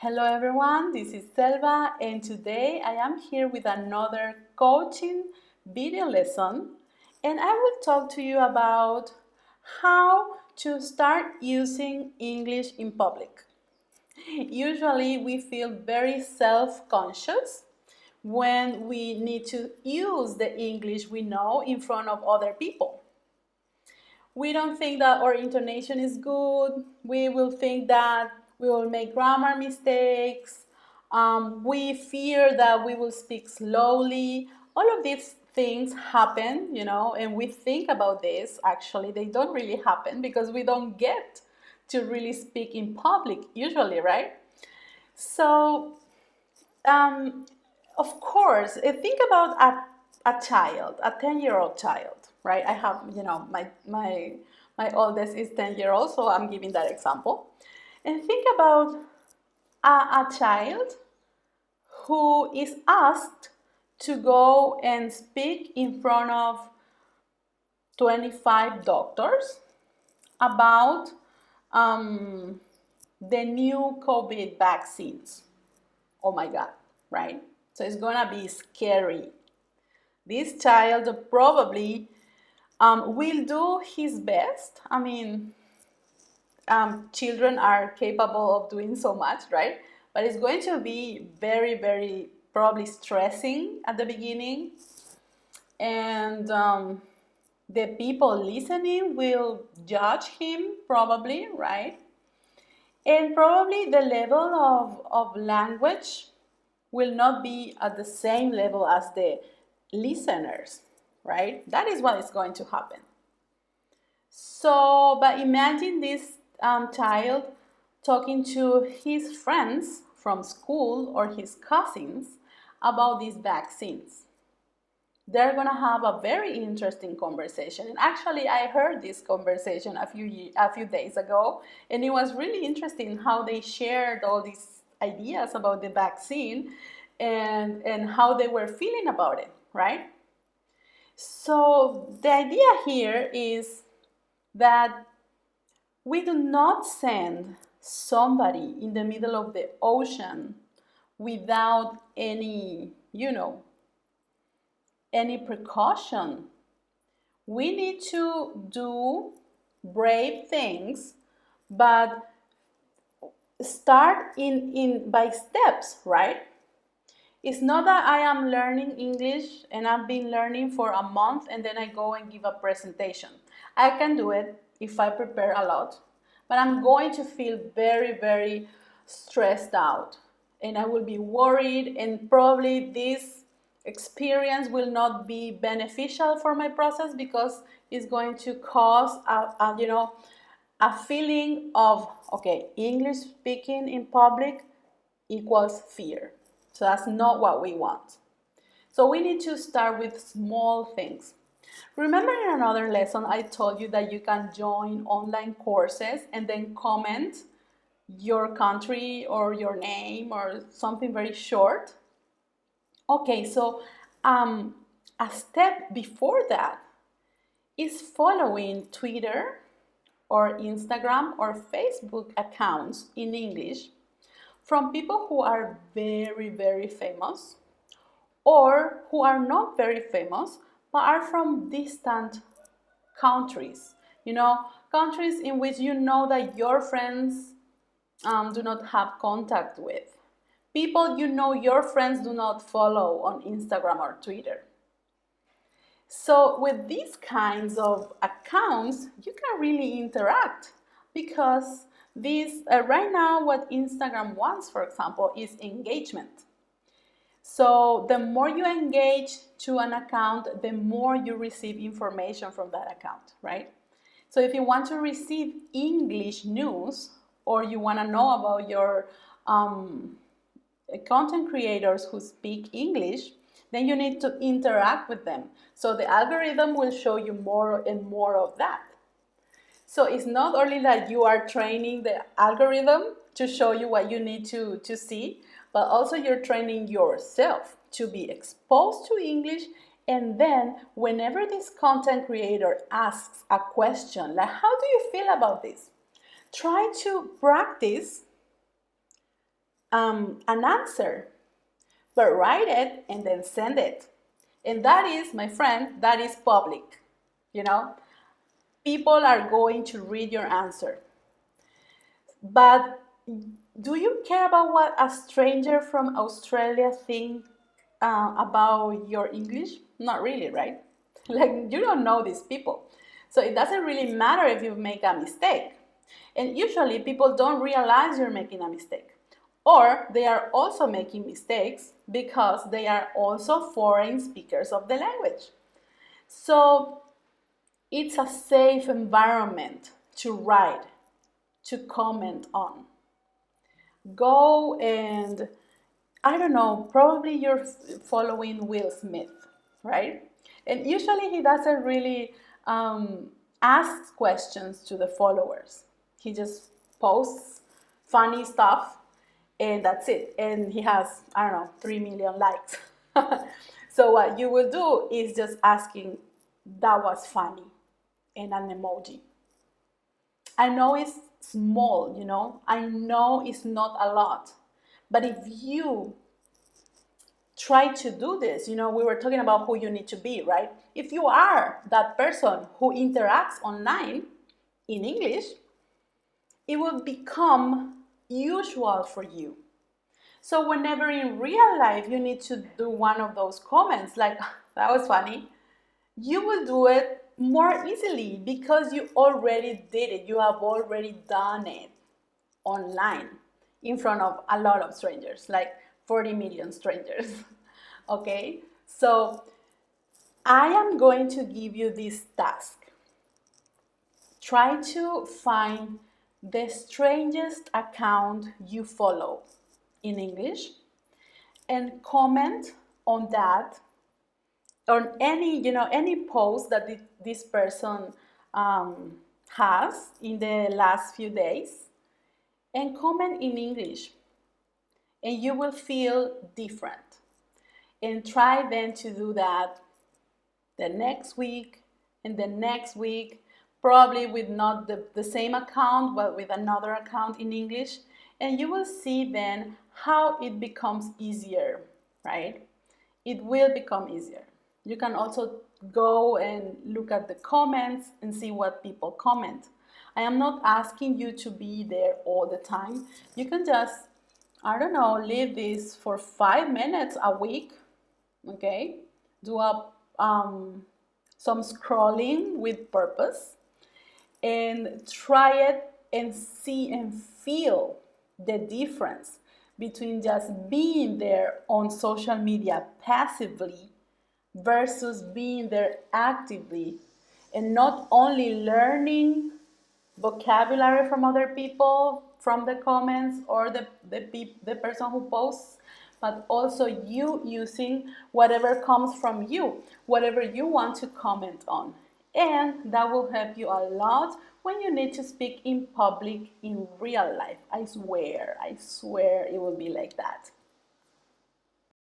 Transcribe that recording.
Hello everyone, this is Selva and today I am here with another coaching video lesson and I will talk to you about how to start using English in public. Usually we feel very self-conscious when we need to use the English we know in front of other people. We don't think that our intonation is good. We will think that we will make grammar mistakes. We fear that we will speak slowly. All of these things happen, and we think about this. Actually, they don't really happen because we don't get to really speak in public usually, right? So, um, of course, think about a child, a 10-year-old child, right? I have, my oldest is 10-year-old, so I'm giving that example. And think about a child who is asked to go and speak in front of 25 doctors about the new COVID vaccines. Oh my God, right? So it's gonna be scary. This child probably will do his best. I mean, children are capable of doing so much, right? But it's going to be very, very probably stressing at the beginning. And the people listening will judge him, probably, right? And probably the level of language will not be at the same level as the listeners, right? That is what is going to happen. So, but imagine this child talking to his friends from school or his cousins about these vaccines. They're gonna have a very interesting conversation. And actually, I heard this conversation a few days ago, and it was really interesting how they shared all these ideas about the vaccine and how they were feeling about it, right? So the idea here is that we do not send somebody in the middle of the ocean without any precaution. We need to do brave things, but start in by steps, right? It's not that I am learning English and I've been learning for a month and then I go and give a presentation. I can do it if I prepare a lot, but I'm going to feel very, very stressed out and I will be worried, and probably this experience will not be beneficial for my process because it's going to cause a feeling of, okay, English speaking in public equals fear. So that's not what we want. So we need to start with small things. Remember in another lesson I told you that you can join online courses and then comment your country or your name or something very short? Okay, so a step before that is following Twitter or Instagram or Facebook accounts in English from people who are very, very famous or who are not very famous but are from distant countries. Countries in which you know that your friends do not have contact with. People you know your friends do not follow on Instagram or Twitter. So with these kinds of accounts, you can really interact because right now what Instagram wants, for example, is engagement. So the more you engage to an account, the more you receive information from that account, right? So if you want to receive English news or you want to know about your content creators who speak English, then you need to interact with them. So the algorithm will show you more and more of that. So it's not only that you are training the algorithm to show you what you need to see, but also you're training yourself to be exposed to English. And then whenever this content creator asks a question, like, how do you feel about this? Try to practice an answer, but write it and then send it. And that is, my friend, that is public. You know, people are going to read your answer. But do you care about what a stranger from Australia thinks about your English? Not really, right? Like, you don't know these people. So it doesn't really matter if you make a mistake. And usually people don't realize you're making a mistake. Or they are also making mistakes because they are also foreign speakers of the language. So it's a safe environment to write, to comment on. Go and, I don't know, probably you're following Will Smith, right? And usually he doesn't really ask questions to the followers. He just posts funny stuff and that's it. And he has, I don't know, 3 million likes. So what you will do is just asking, that was funny, and an emoji. I know it's small, you know, I know it's not a lot, but if you try to do this, you know, we were talking about who you need to be, right? If you are that person who interacts online in English, it will become usual for you. So whenever in real life you need to do one of those comments, like, that was funny, you will do it more easily because you already did it. You have already done it online in front of a lot of strangers, like 40 million strangers. Okay? So I am going to give you this task. Try to find the strangest account you follow in English and comment on that, on any post that this person has in the last few days, and comment in English, and you will feel different. And try then to do that the next week and the next week, probably with not the same account but with another account in English, and you will see then how it becomes easier, right? It will become easier. You can also go and look at the comments and see what people comment. I am not asking you to be there all the time. You can just, I don't know, leave this for 5 minutes a week, okay? Do some scrolling with purpose and try it and see and feel the difference between just being there on social media passively versus being there actively, and not only learning vocabulary from other people, from the comments or the person who posts, but also you using whatever comes from you, whatever you want to comment on. And that will help you a lot when you need to speak in public in real life. I swear it will be like that.